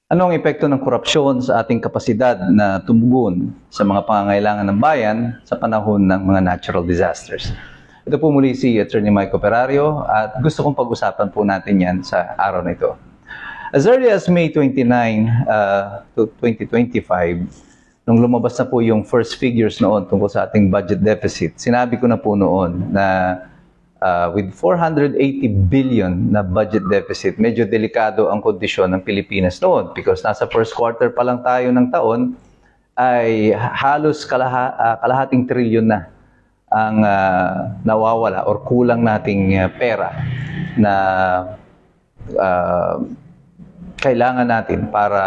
Ano ang epekto ng korupsyon sa ating kapasidad na tumugon sa mga pangangailangan ng bayan sa panahon ng mga natural disasters? Ito po muli si Attorney Mike Operario at gusto kong pag-usapan po natin yan sa araw na ito. As early as May 29 to 2025, nung lumabas na po yung first figures noon tungkol sa ating budget deficit, sinabi ko na po noon na with 480 billion na budget deficit, medyo delikado ang kondisyon ng Pilipinas noon because nasa first quarter pa lang tayo ng taon ay halos kalahating trilyon na ang nawawala or kulang nating pera na kailangan natin para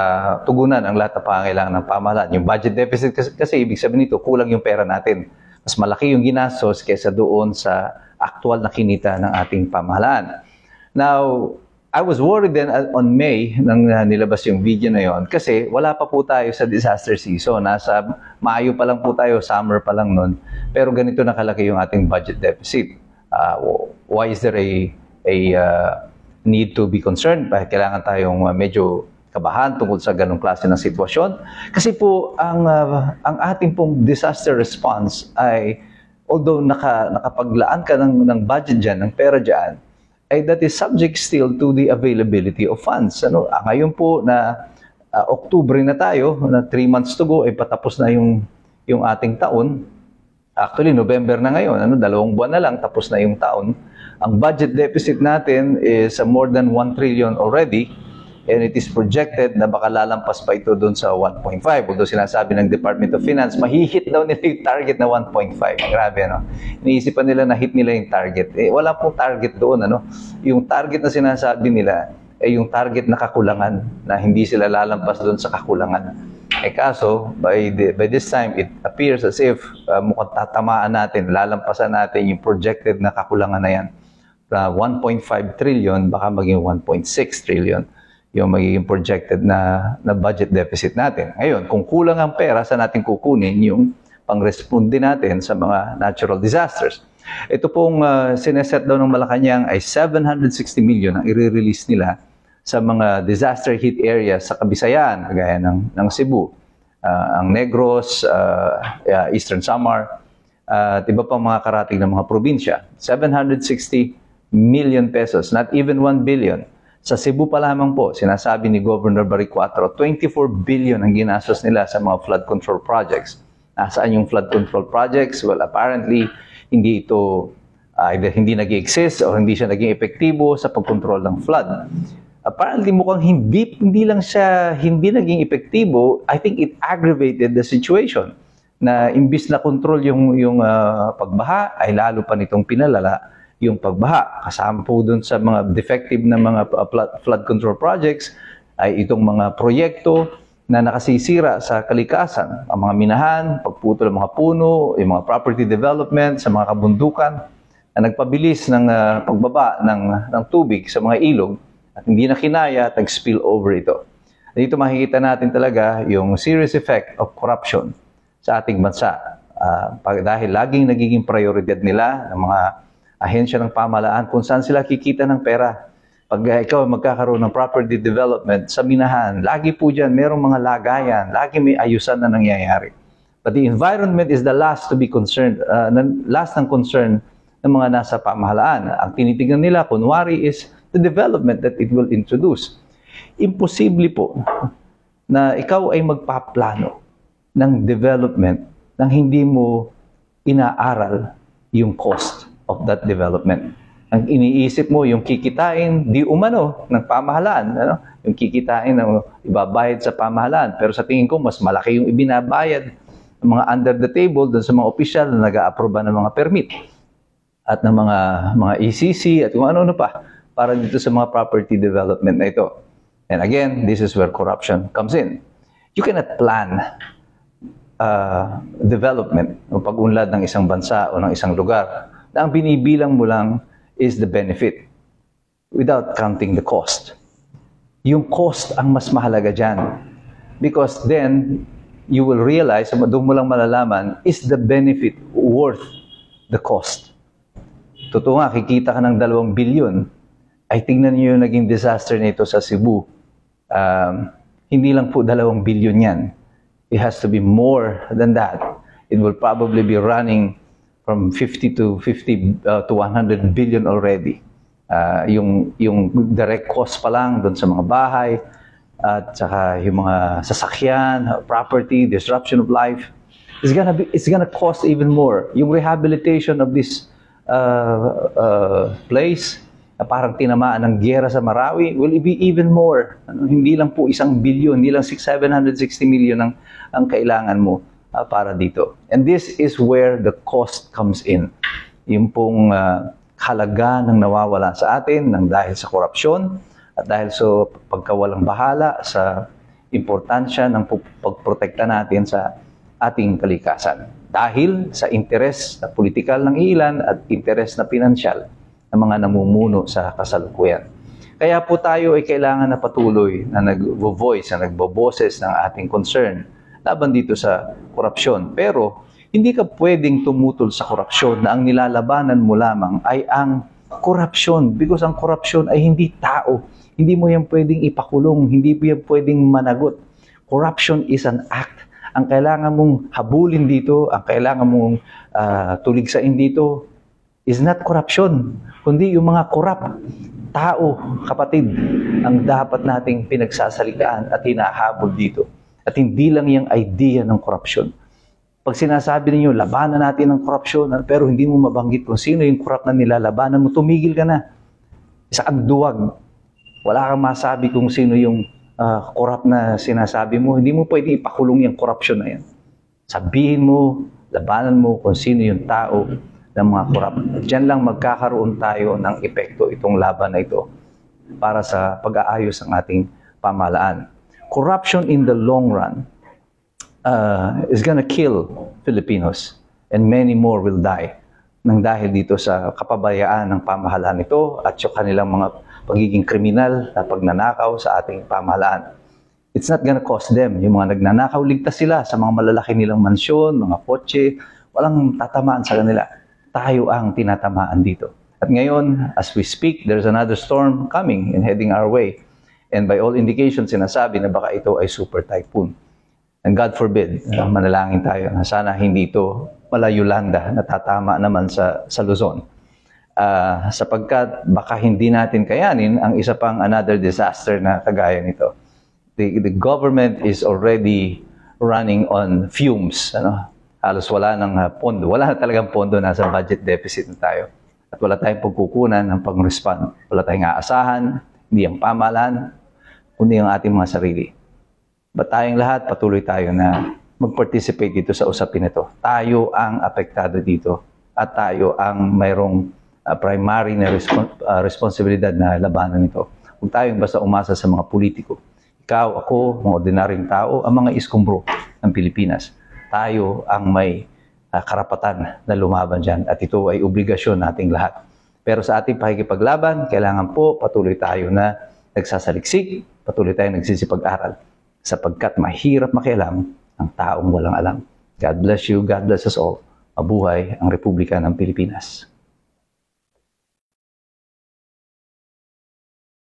tugunan ang lahat ng pangangailangan ng pamahalaan. Yung budget deficit kasi ibig sabihin nito, kulang yung pera natin. Mas malaki yung ginastos kaysa doon sa aktual na kinita ng ating pamahalaan. Now, I was worried then on May nang nilabas yung video na yon kasi wala pa po tayo sa disaster season. Nasa Mayo pa lang po tayo, summer pa lang nun. Pero ganito na kalaki yung ating budget deficit. Why is there a need to be concerned? Bakit kailangan tayong medyo kabahan tungkol sa ganong klase ng sitwasyon? Kasi po, ang ating pong disaster response ay although nakapaglaan ka ng budget dyan, ng pera dyan, ay that is subject still to the availability of funds. Ngayon po na Oktubre na tayo, na 3 months to go, ay patapos na yung ating taon. Actually, November na ngayon, 2 buwan na lang, tapos na yung taon. Ang budget deficit natin is more than 1 trillion already. And it is projected na baka lalampas pa ito doon sa 1.5. Although sinasabi ng Department of Finance, mahihit daw nila yung target na 1.5. Grabe, no? Iniisipan nila na hit nila yung target. Wala pong target doon, Yung target na sinasabi nila ay yung target na kakulangan, na hindi sila lalampas doon sa kakulangan. Kaso, by this time, it appears as if mukhang tatamaan natin, lalampasan natin yung projected na kakulangan na yan. 1.5 trillion, baka maging 1.6 trillion. Yung magiging projected na budget deficit natin. Ngayon, kung kulang ang pera, saan natin kukunin yung pang-responde natin sa mga natural disasters? Ito pong sineset daw ng Malacanang ay 760 million ang i-release nila sa mga disaster hit areas sa Kabisayan, kagaya ng Cebu, ang Negros, Eastern Samar, at iba pang mga karating ng mga probinsya. 760 million pesos, not even 1 billion. Sa Cebu pa lamang po, sinasabi ni Governor Baricuatro, 24 billion ang ginastos nila sa mga flood control projects. Nasaan yung flood control projects? Well, apparently, hindi ito either hindi nag-exist o hindi siya naging epektibo sa pagkontrol ng flood. Apparently, mukhang hindi lang siya hindi naging epektibo. I think it aggravated the situation na imbis na control yung pagbaha, ay lalo pa nitong pinalala yung pagbaha. Kasama po dun sa mga defective na mga flood control projects ay itong mga proyekto na nakasisira sa kalikasan. Ang mga minahan, pagputol ng mga puno, yung mga property development sa mga kabundukan na nagpabilis ng pagbaba ng tubig sa mga ilog at hindi na kinaya at nag-spill over ito. Dito makikita natin talaga yung serious effect of corruption sa ating bansa. Dahil laging nagiging prioridad nila ng mga ahensya ng pamahalaan kung saan sila kikita ng pera. Pag ikaw magkakaroon ng property development sa minahan, lagi po dyan merong mga lagayan, lagi may ayusan na nangyayari. But the environment is the last to be concerned, last ng concern ng mga nasa pamahalaan. Ang tinitignan nila, kunwari, is the development that it will introduce. Imposible po na ikaw ay magpaplano ng development nang hindi mo inaaral yung cost of that development. Ang iniisip mo, yung kikitain, di umano, ng pamahalaan. Yung kikitain na ibabayad sa pamahalaan. Pero sa tingin ko, mas malaki yung ibinabayad ng mga under the table doon sa mga opisyal na nag-a-aproba ng mga permit at ng mga ECC at kung ano-ano pa para dito sa mga property development na ito. And again, this is where corruption comes in. You cannot plan development o pag-unlad ng isang bansa o ng isang lugar na ang binibilang mo lang is the benefit without counting the cost. Yung cost ang mas mahalaga dyan. Because then, you will realize, doon mo lang malalaman, is the benefit worth the cost? Totoo nga, kikita ka ng 2 billion. Ay tingnan niyo yung naging disaster nito sa Cebu. Hindi lang po 2 billion yan. It has to be more than that. It will probably be running from 50 to 100 billion already. Yung direct cost pa lang doon sa mga bahay, at saka yung mga sasakyan, property, disruption of life, it's gonna cost even more. Yung rehabilitation of this place na parang tinamaan ng giyera sa Marawi will be even more. Hindi lang po 1 billion, hindi lang 760 million ang kailangan mo para dito. And this is where the cost comes in. Yung pong halaga ng nawawala sa atin ng dahil sa korupsyon at dahil sa pagkawalang bahala sa importansya ng pagprotekta natin sa ating kalikasan. Dahil sa interes na politikal ng ilan at interes na pinansyal ng mga namumuno sa kasalukuyan. Kaya po tayo ay kailangan na patuloy na nag-voice, na nagboboses ng ating concern laban dito sa korupsyon. Pero hindi ka pwedeng tumutol sa korupsyon na ang nilalabanan mo lamang ay ang korupsyon. Because ang korupsyon ay hindi tao. Hindi mo yan pwedeng ipakulong. Hindi mo yan pwedeng managot. Corruption is an act. Ang kailangan mong habulin dito, ang kailangan mong tuligsain dito is not corruption, kundi yung mga korap tao, kapatid, ang dapat nating pinagsasalitaan at hinahabol dito. At hindi lang yung idea ng korupsyon. Pag sinasabi ninyo, labanan natin ang korupsyon, pero hindi mo mabanggit kung sino yung korap na nilalabanan mo, tumigil ka na. Isa kang duwag. Wala kang masabi kung sino yung korap na sinasabi mo. Hindi mo pwede ipakulong yung korupsyon na yan. Sabihin mo, labanan mo kung sino yung tao ng mga korap. Diyan lang magkakaroon tayo ng epekto itong laban na ito para sa pag-aayos ng ating pamahalaan. Corruption in the long run is gonna kill Filipinos and many more will die nang dahil dito sa kapabayaan ng pamahalaan nito at yung kanilang mga pagiging kriminal na pagnanakaw sa ating pamahalaan. It's not gonna cost them. Yung mga nagnanakaw, ligtas sila sa mga malalaki nilang mansyon, mga kotse, walang tatamaan sa kanila. Tayo ang tinatamaan dito. At ngayon, as we speak, there's another storm coming and heading our way. And by all indications, sinasabi na baka ito ay super typhoon. And God forbid, manalangin tayo na sana hindi ito malayulanda na tatama naman sa Luzon. Sapagkat baka hindi natin kayanin ang isa pang another disaster na kagaya nito. The government is already running on fumes. Halos wala ng pondo. Wala na talagang pondo, nasa budget deficit na tayo. At wala tayong pagkukunan ng pang-respond. Wala tayong aasahan, hindi ang pamahalaan, kundi ang ating mga sarili. But tayong lahat, patuloy tayo na mag-participate dito sa usapin ito. Tayo ang apektado dito at tayo ang mayroong primary na responsibilidad na labanan nito. Huwag tayong basta umasa sa mga politiko. Ikaw, ako, mga ordinaryong tao, ang mga iskumbro ng Pilipinas. Tayo ang may karapatan na lumaban dyan at ito ay obligasyon nating lahat. Pero sa ating pakikipaglaban, kailangan po patuloy tayo na nagsasaliksik, patuloy tayo nagsisipag-aral sapagkat mahirap makialam ang taong walang alam. God bless you, God bless us all. Mabuhay ang Republika ng Pilipinas.